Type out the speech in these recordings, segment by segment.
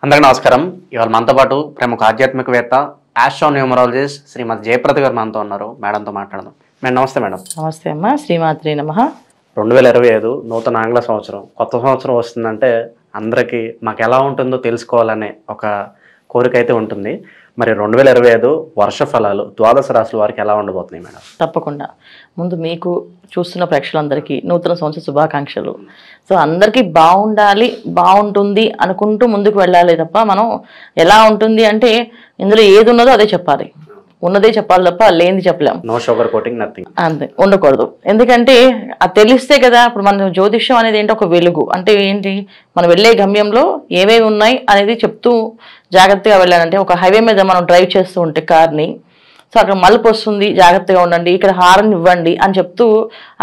అందరికీ నమస్కారం. ఇవాళ మనతో పాటు ప్రముఖ ఆధ్యాత్మికవేత్త ఆస్ట్రోన్యూమరాలజిస్ట్ శ్రీమతి జయప్రద గారు మనతో ఉన్నారు. మేడంతో మాట్లాడదాం. మేడం నమస్తే. మేడం నమస్తే అమ్మా. శ్రీమాత్రి నమః. 2025 నూతన ఆంగ్ల సంవత్సరం, కొత్త సంవత్సరం వస్తుందంటే అందరికీ మాకు ఎలా ఉంటుందో తెలుసుకోవాలనే ఒక కోరిక అయితే ఉంటుంది. మరి 2025 వర్ష ఫలాలు ద్వాదశ రాశుల వారికి ఎలా ఉండబోతున్నాయి మేడం? తప్పకుండా. ముందు మీకు చూస్తున్న ప్రేక్షకులందరికీ నూతన సంవత్సర శుభాకాంక్షలు. సో అందరికీ బాగుండాలి, బాగుంటుంది అనుకుంటూ ముందుకు వెళ్ళాలి తప్ప మనం ఎలా ఉంటుంది అంటే ఇందులో ఏది ఉన్నదో అదే చెప్పాలి, ఉన్నదే చెప్పాలి తప్ప లేనిది చెప్పలేం. నో షుగర్ కోటింగ్, నథింగ్ అంతే, ఉండకూడదు. ఎందుకంటే అది తెలిస్తే కదా. ఇప్పుడు మన జ్యోతిష్యం అనేది ఏంటి, ఒక వెలుగు. అంటే ఏంటి, మనం వెళ్ళే గమ్యంలో ఏమేమి ఉన్నాయి అనేది చెప్తూ జాగ్రత్తగా వెళ్ళాలంటే, ఒక హైవే మీద మనం డ్రైవ్ చేస్తూ ఉంటే కార్ని, సో అక్కడ మలుపు వస్తుంది, జాగ్రత్తగా ఉండండి, ఇక్కడ హారన్ ఇవ్వండి అని చెప్తూ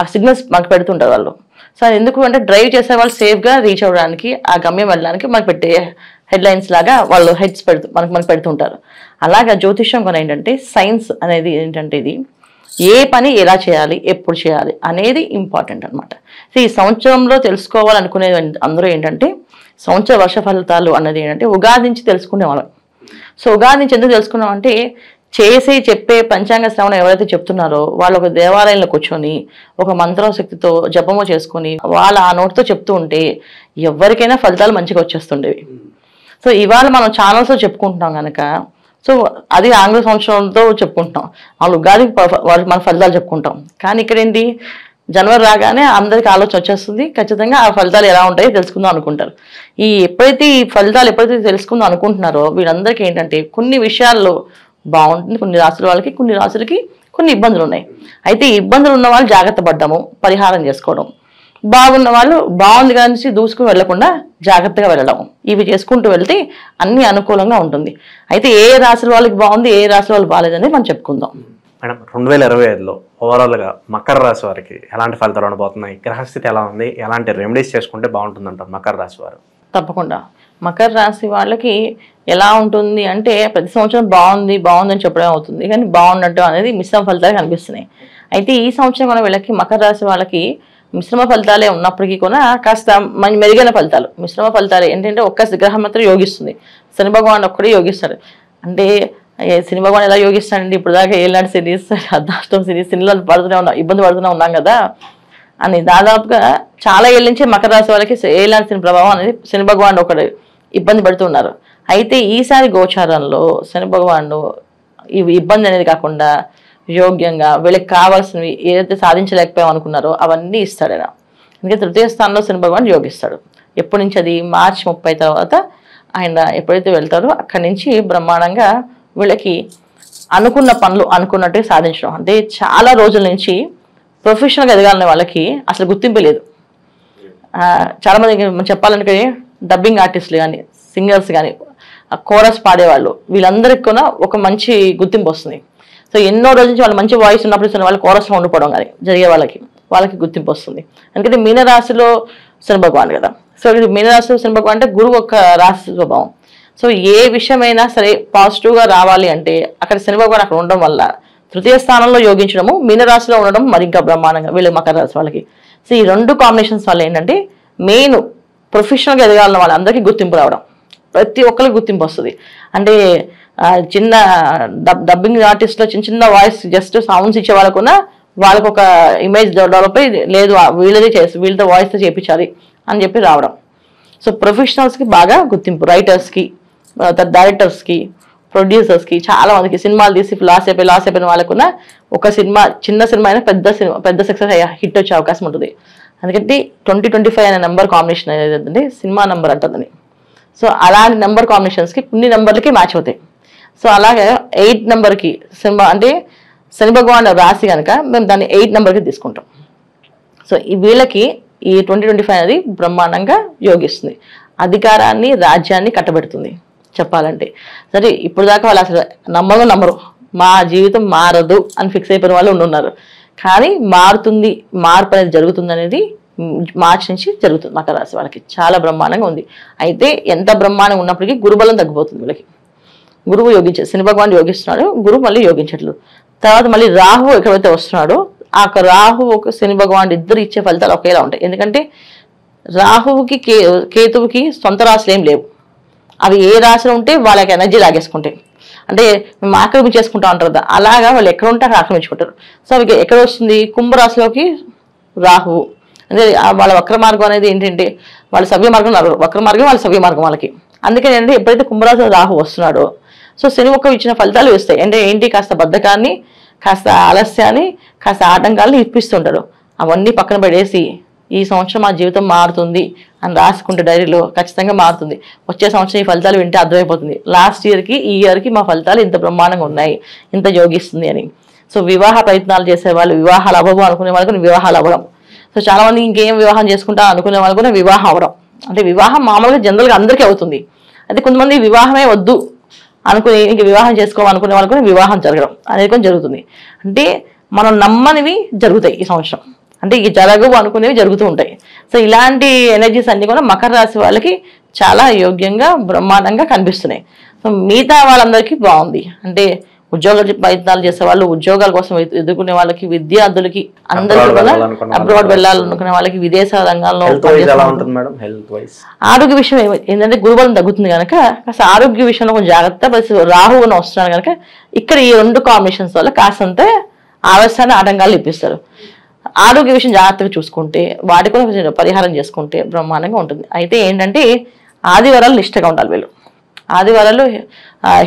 ఆ సిగ్నల్స్ మనకు పెడుతుంటారు వాళ్ళు. సో అది ఎందుకు అంటే డ్రైవ్ చేసే వాళ్ళు సేఫ్గా రీచ్ అవ్వడానికి, ఆ గమ్యం వెళ్ళడానికి మనకు పెట్టే హెడ్లైన్స్ లాగా వాళ్ళు హెడ్స్ మనకు పెడుతుంటారు. అలాగా జ్యోతిష్యం కూడా ఏంటంటే సైన్స్ అనేది ఏంటంటే ఇది ఏ పని ఎలా చేయాలి, ఎప్పుడు చేయాలి అనేది ఇంపార్టెంట్ అనమాట. సో ఈ సంవత్సరంలో తెలుసుకోవాలనుకునేది అందరూ ఏంటంటే సంవత్సర వర్ష ఫలితాలు అన్నది ఏంటంటే ఉగాది నుంచి తెలుసుకునేవాళ్ళం. సో ఉగాది నుంచి ఎందుకు తెలుసుకున్నాం అంటే చెప్పే పంచాంగ శ్రవణం ఎవరైతే చెప్తున్నారో వాళ్ళు ఒక దేవాలయంలో కూర్చొని ఒక మంత్రం శక్తితో జపము చేసుకొని వాళ్ళ ఆ నోటితో చెప్తూ ఉంటే ఎవరికైనా ఫలితాలు మంచిగా వచ్చేస్తుండేవి. సో ఇవాళ మనం ఛానల్స్లో చెప్పుకుంటున్నాం కనుక, సో అది ఆంగ్ల సంవత్సరంతో చెప్పుకుంటున్నాం, వాళ్ళు ఉగాదికి మన ఫలితాలు చెప్పుకుంటాం. కానీ ఇక్కడ ఏంటి, జనవరి రాగానే అందరికి ఆలోచన వచ్చేస్తుంది, ఖచ్చితంగా ఆ ఫలితాలు ఎలా ఉంటాయో తెలుసుకుందాం అనుకుంటారు. ఎప్పుడైతే ఈ ఫలితాలు తెలుసుకుందాం అనుకుంటున్నారో వీళ్ళందరికీ ఏంటంటే కొన్ని విషయాల్లో బాగుంటుంది, కొన్ని రాసుల వాళ్ళకి, కొన్ని రాసులకి కొన్ని ఇబ్బందులు ఉన్నాయి. అయితే ఈ ఇబ్బందులు ఉన్న వాళ్ళు జాగ్రత్త పడ్డము, పరిహారం చేసుకోవడం, బాగున్న వాళ్ళు బాగుంది కానీ దూసుకుని వెళ్లకుండా జాగ్రత్తగా వెళ్ళడం, ఇవి చేసుకుంటూ వెళ్తే అన్ని అనుకూలంగా ఉంటుంది. అయితే ఏ రాశుల వాళ్ళకి బాగుంది, ఏ రాశుల వాళ్ళు బాగాలేదని మనం చెప్పుకుందాం. మేడం 2025లో ఓవరాల్గా మకర రాశి వారికి ఎలాంటి ఫలితాలు ఉండబోతున్నాయి? గ్రహస్థితి ఎలా ఉంది? ఎలాంటి రెమెడీస్ చేసుకుంటే బాగుంటుంది అంటారు మకర రాశి వారు? తప్పకుండా మకర రాశి వాళ్ళకి ఎలా ఉంటుంది అంటే ప్రతి సంవత్సరం బాగుంది అని చెప్పడం అవుతుంది, కానీ బాగున్నట్టు అనేది మిశ్రమ ఫలితాలు కనిపిస్తున్నాయి. అయితే ఈ సంవత్సరం కూడా వీళ్ళకి మకర రాశి వాళ్ళకి మిశ్రమ ఫలితాలే ఉన్నప్పటికీ కూడా కాస్త మెరుగైన ఫలితాలు. మిశ్రమ ఫలితాలు ఏంటంటే ఒక్క గ్రహం మాత్రం యోగిస్తుంది, శని భగవాన్ ఒక్కడే యోగిస్తాడు. అంటే శని భగవాన్ ఎలా యోగిస్తాడండి, ఇప్పుడు దాకా ఏలాంటి సిరీస్, అర్ధాష్టం సిరీస్, శనిలో ఇబ్బంది పడుతూనే ఉన్నాం కదా అని దాదాపుగా చాలా ఏళ్ళ నుంచి మకర రాశి వాళ్ళకి ఏలాంటి శని ప్రభావం అనేది శని భగవాన్ ఒకడు ఇబ్బంది పడుతున్నారు. అయితే ఈసారి గోచారంలో శని భగవాన్ ఈ ఇబ్బంది అనేది కాకుండా యోగ్యంగా వీళ్ళకి కావాల్సినవి ఏదైతే సాధించలేకపోయాం అనుకున్నారో అవన్నీ ఇస్తాడు ఆయన. ఎందుకంటే తృతీయ స్థానంలో శని భగవాన్ యోగిస్తాడు. ఎప్పటి నుంచి అది మార్చి 30 తర్వాత ఆయన ఎప్పుడైతే వెళ్తారో అక్కడి నుంచి బ్రహ్మాండంగా వీళ్ళకి అనుకున్న పనులు అనుకున్నట్టే సాధించడం. అంటే చాలా రోజుల నుంచి ప్రొఫెషనల్గా ఎదగాలనే వాళ్ళకి అసలు గుర్తింపు లేదు. చాలామంది చెప్పాలంటే డబ్బింగ్ ఆర్టిస్టులు కానీ, సింగర్స్ కానీ, కోరస్ పాడేవాళ్ళు, వీళ్ళందరికీ కూడా ఒక మంచి గుర్తింపు వస్తుంది. సో ఎన్నో రోజుల నుంచి వాళ్ళు మంచి వాయిస్ ఉన్నప్పుడు వాళ్ళు కోరస్లో ఉండిపోవడం కానీ జరిగే వాళ్ళకి గుర్తింపు వస్తుంది. ఎందుకంటే మీనరాశిలో శని భగవాన్ కదా. సో మీనరాశిలో శని భగవాన్ అంటే గురువు ఒక రాశి స్వభావం. సో ఏ విషయమైనా సరే పాజిటివ్గా రావాలి అంటే అక్కడ శని భగవాన్ అక్కడ ఉండడం వల్ల తృతీయ స్థానంలో యోగించడము, మీనరాశిలో ఉండడం మరి ఇంకా బ్రహ్మాండంగా వీళ్ళు మకర రాశి వాళ్ళకి. సో ఈ రెండు కాంబినేషన్స్ వల్ల ఏంటంటే మెయిన్ ప్రొఫెషనల్గా ఎదగాలన్న వాళ్ళందరికీ గుర్తింపు రావడం, ప్రతి ఒక్కరికి గుర్తింపు వస్తుంది. అంటే చిన్న డబ్బింగ్ ఆర్టిస్ట్లో చిన్న వాయిస్ జస్ట్ సౌండ్స్ ఇచ్చే వాళ్ళకున్నా వాళ్ళకు ఒక ఇమేజ్ డెవలప్ అయ్యి లేదు వీళ్ళతో వాయిస్తో చేయించాలి అని చెప్పి రావడం. సో ప్రొఫెషనల్స్కి బాగా గుర్తింపు, రైటర్స్కి, డైరెక్టర్స్కి, ప్రొడ్యూసర్స్కి, చాలా మందికి సినిమాలు తీసి లాస్ అయిపోయిన వాళ్ళకున్న ఒక సినిమా, చిన్న సినిమా అయినా పెద్ద సక్సెస్ హిట్ వచ్చే అవకాశం ఉంటుంది. ఎందుకంటే 2025 అనే నెంబర్ కాంబినేషన్ ఏదంటే సినిమా నెంబర్ అంటుందని. సో అలాంటి నెంబర్ కాంబినేషన్స్కి కొన్ని నెంబర్లకి మ్యాచ్ అవుతాయి. సో అలాగే 8 నెంబర్కి సినిమా అంటే శని భగవాన్ రాశి కనుక మేము దాన్ని 8 నెంబర్కి తీసుకుంటాం. సో వీళ్ళకి ఈ 2025 అనేది బ్రహ్మాండంగా యోగిస్తుంది, అధికారాన్ని, రాజ్యాన్ని కట్టబెడుతుంది చెప్పాలంటే. సరే ఇప్పుడు దాకా వాళ్ళు అసలు నమ్మరు, మా జీవితం మారదు అని ఫిక్స్ అయిపోయిన వాళ్ళు ఉన్నారు. కానీ మారుతుంది, మార్పు అనేది జరుగుతుంది అనేది మార్చి నుంచి జరుగుతుంది మకర రాశి వాళ్ళకి. చాలా బ్రహ్మాండంగా ఉంది. అయితే ఎంత బ్రహ్మాండంగా ఉన్నప్పటికీ గురుబలం తగ్గిపోతుంది వీళ్ళకి. గురువు యోగించాడు, శని భగవాన్ యోగిస్తున్నాడు, గురువు మళ్ళీ యోగించట్లేదు. తర్వాత మళ్ళీ రాహు ఎక్కడైతే వస్తున్నాడో ఆ రాహు శని భగవాన్ ఇద్దరు ఇచ్చే ఫలితాలు ఒకేలా ఉంటాయి. ఎందుకంటే రాహువుకి కేతువుకి సొంత రాశులు ఏం లేవు, అవి ఏ రాశిలో ఉంటే వాళ్ళకి ఎనర్జీ లాగేసుకుంటాయి. అంటే మేము ఆక్రమించేసుకుంటా ఉంటారు కదా, అలాగా వాళ్ళు ఎక్కడ ఉంటే అక్కడ ఆక్రమించుకుంటారు. సో అవి ఎక్కడ వస్తుంది, కుంభరాశిలోకి రాహువు. అంటే వాళ్ళ వక్ర మార్గం అనేది ఏంటంటే వాళ్ళ సవ్య మార్గం, వక్ర మార్గం వాళ్ళ సవ్య మార్గం వాళ్ళకి. అందుకని అంటే ఎప్పుడైతే కుంభరాశిలో రాహు వస్తున్నాడో సో శని ఒక్క ఇచ్చిన ఫలితాలు వస్తాయి. అంటే ఏంటి, కాస్త బద్ధకాన్ని, కాస్త ఆలస్యాన్ని, కాస్త ఆటంకాలను ఇప్పిస్తుంటాడు. అవన్నీ పక్కన పడేసి ఈ సంవత్సరం మా జీవితం మారుతుంది అని రాసుకుంటే డైరీలో ఖచ్చితంగా మారుతుంది. వచ్చే సంవత్సరం ఈ ఫలితాలు వింటే అర్థమైపోతుంది లాస్ట్ ఇయర్కి ఈ ఇయర్కి మా ఫలితాలు ఇంత బ్రహ్మాండంగా ఉన్నాయి, ఇంత యోగిస్తుంది అని. సో వివాహ ప్రయత్నాలు చేసేవాళ్ళు వివాహాలు అవ్వవు అనుకునే వాళ్ళకి వివాహాలు అవ్వడం. సో చాలా మంది ఇంకేం వివాహం చేసుకుంటా అనుకునే వాళ్ళు కూడా వివాహం అవ్వడం. అంటే వివాహం మామూలుగా జనరల్గా అందరికీ అవుతుంది. అయితే కొంతమంది వివాహమే వద్దు అనుకుని ఇంక వివాహం చేసుకోవాలనుకునే వాళ్ళు కూడా వివాహం జరగడం అనేది కూడా జరుగుతుంది. అంటే మనం నమ్మనివి జరుగుతాయి ఈ సంవత్సరం, అంటే ఈ జరగవు అనుకునేవి జరుగుతూ ఉంటాయి. సో ఇలాంటి ఎనర్జీస్ అన్ని కూడా మకర రాశి వాళ్ళకి చాలా యోగ్యంగా బ్రహ్మాండంగా కనిపిస్తున్నాయి. సో మిగతా వాళ్ళందరికీ బాగుంది. అంటే ఉద్యోగ ప్రయత్నాలు చేసే వాళ్ళు, ఉద్యోగాల కోసం ఎదుర్కొనే వాళ్ళకి, విద్యార్థులకి, అందరికీ కూడా అబ్రాడ్ వెళ్ళాలనుకునే వాళ్ళకి, విదేశ రంగాల్లో ఆరోగ్య విషయం ఏంటంటే గురుబలం తగ్గుతుంది కనుక కాస్త ఆరోగ్య విషయంలో కొంచెం జాగ్రత్త. ప్లస్ రాహువును వస్తున్నాడు కనుక ఇక్కడ ఈ రెండు కాంబినేషన్స్ వల్ల కాస్తంత ఆలస్యాన్ని ఆటంకాలు ఇప్పిస్తారు. ఆరోగ్య విషయం జాగ్రత్తగా చూసుకుంటే వాటి కూడా కొంచెం పరిహారం చేసుకుంటే బ్రహ్మాండంగా ఉంటుంది. అయితే ఏంటంటే ఆదివారాలు నిష్టగా ఉండాలి వీళ్ళు. ఆదివారాలు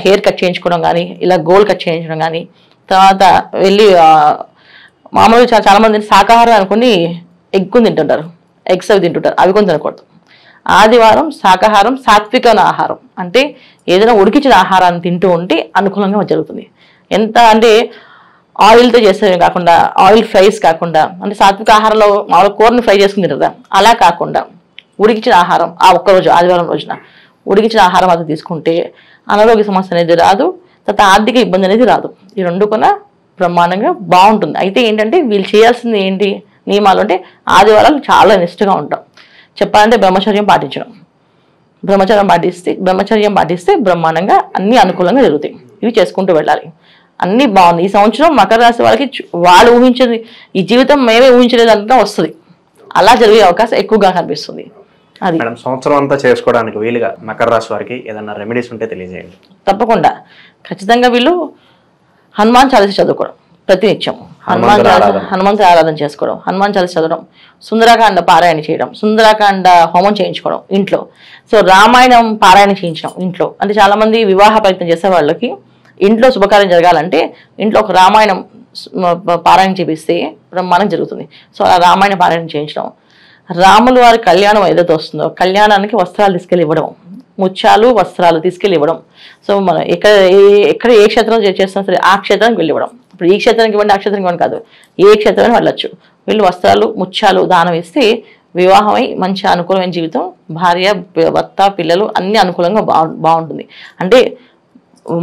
హెయిర్ కట్ చేయించుకోవడం కానీ, ఇలా గోల్డ్ కట్ చేయించడం కానీ, తర్వాత వెళ్ళి మామూలుగా చాలా మంది శాకాహారం అనుకుని ఎగ్గుని తింటుంటారు, ఎగ్స్ అవి తింటుంటారు, అవి కొంచెం తినకూడదు. ఆదివారం శాకాహారం, సాత్విక ఆహారం అంటే ఏదైనా ఉడికించిన ఆహారాన్ని తింటూ ఉంటే అనుకూలంగా జరుగుతుంది. ఎంత అంటే ఆయిల్తో చేసేవి కాకుండా, ఆయిల్ ఫ్రైస్ కాకుండా, అంటే సాత్విక ఆహారంలో మామూలు కూరని ఫ్రై చేసుకుని తింటారు, అలా కాకుండా ఉడికించిన ఆహారం ఆ ఒక్కరోజు ఆదివారం రోజున ఉడికించిన ఆహారం అది తీసుకుంటే అనారోగ్య సమస్య అనేది రాదు, తర్వాత ఆర్థిక ఇబ్బంది అనేది రాదు. ఈ రెండు కూడా బ్రహ్మాండంగా బాగుంటుంది. అయితే ఏంటంటే వీళ్ళు చేయాల్సింది ఏంటి నియమాలు అంటే ఆదివారాలు చాలా నిష్ఠగా ఉంటాం. చెప్పాలంటే బ్రహ్మచర్యం పాటిస్తే బ్రహ్మాండంగా అన్ని అనుకూలంగా జరుగుతాయి. ఇవి చేసుకుంటూ వెళ్ళాలి. అన్ని బాగుంది. ఈ సంవత్సరం మకర రాశి వాళ్ళకి వాళ్ళు ఊహించేది, ఈ జీవితం మేమే ఊహించలేదంతా వస్తుంది, అలా జరిగే అవకాశం ఎక్కువగా కనిపిస్తుంది. అది మేడం సంవత్సరం అంతా చేసుకోవడానికి వీలుగా మకర రాశి వారికి ఏదైనా రెమెడీస్ ఉంటే తెలియజేయండి. తప్పకుండా. ఖచ్చితంగా వీళ్ళు హనుమాన్ చాలీసా చదువుకోవడం ప్రతినిత్యం, హనుమంతుడి ఆరాధన చేసుకోవడం, హనుమాన్ చాలీసా చదవడం, సుందరాకాండ పారాయణ చేయడం, సుందరాకాండ హోమం చేయించుకోవడం ఇంట్లో. సో రామాయణం పారాయణ చేయించడం ఇంట్లో. అంటే చాలా మంది వివాహ ప్రయత్నం చేసే వాళ్ళకి ఇంట్లో శుభకార్యం జరగాలంటే ఇంట్లో ఒక రామాయణం పారాయణ చేపిస్తే బ్రహ్మాండం జరుగుతుంది. సో అలా రామాయణ పారాయణ చేయించడం, రాములు వారి కళ్యాణం ఏదైతే వస్తుందో కళ్యాణానికి వస్త్రాలు తీసుకెళ్ళి ఇవ్వడం, ముత్యాలు వస్త్రాలు తీసుకెళ్ళి ఇవ్వడం. సో మనం ఎక్కడ ఏ క్షేత్రం చేస్తున్నా సరే ఆ క్షేత్రానికి వెళ్ళి ఇవ్వడం. ఇప్పుడు ఈ క్షేత్రానికి ఇవ్వండి, ఆ క్షేత్రానికి ఇవ్వండి కాదు, ఏ క్షేత్రానికి వెళ్ళొచ్చు. వీళ్ళు వస్త్రాలు ముత్యాలు దానం ఇస్తే వివాహమై మంచి అనుకూలమైన జీవితం, భార్య భర్త పిల్లలు అన్ని అనుకూలంగా బాగుంటుంది. అంటే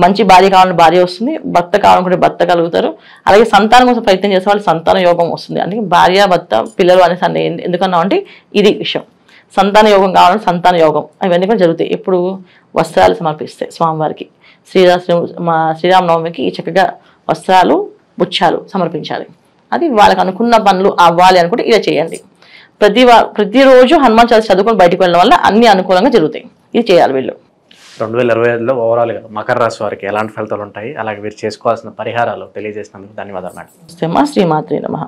మంచి భార్య కావాలని భార్య వస్తుంది, భర్త కావాలనుకుంటే భర్త కలుగుతారు. అలాగే సంతానం కోసం ప్రయత్నం చేసే వాళ్ళు సంతాన యోగం వస్తుంది. అంటే భార్య భర్త పిల్లలు అనేసి ఎందుకన్నా అంటే ఇది విషయం. సంతాన యోగం కావాలంటే సంతాన యోగం అవన్నీ కూడా జరుగుతాయి. ఇప్పుడు వస్త్రాలు సమర్పిస్తే స్వామివారికి శ్రీరామనవమికి ఈ చక్కగా వస్త్రాలు ముత్యాలు సమర్పించాలి. అది వాళ్ళకి అనుకున్న పనులు అవ్వాలి అనుకుంటే ఇలా చేయండి. ప్రతిరోజు హనుమాన్ చాలీసా చదువుకొని బయటకు వెళ్ళడం వల్ల అన్ని అనుకూలంగా జరుగుతాయి. ఇది చేయాలి వీళ్ళు. 2025లో ఓవరాల్గా మకర రాశి వారికి ఎలాంటి ఫలితాలు ఉంటాయి, అలాగే వీరు చేసుకోవాల్సిన పరిహారాలు తెలియజేసినందుకు ధన్యవాదాలు మేడం. శ్రీమాత్రే నమః.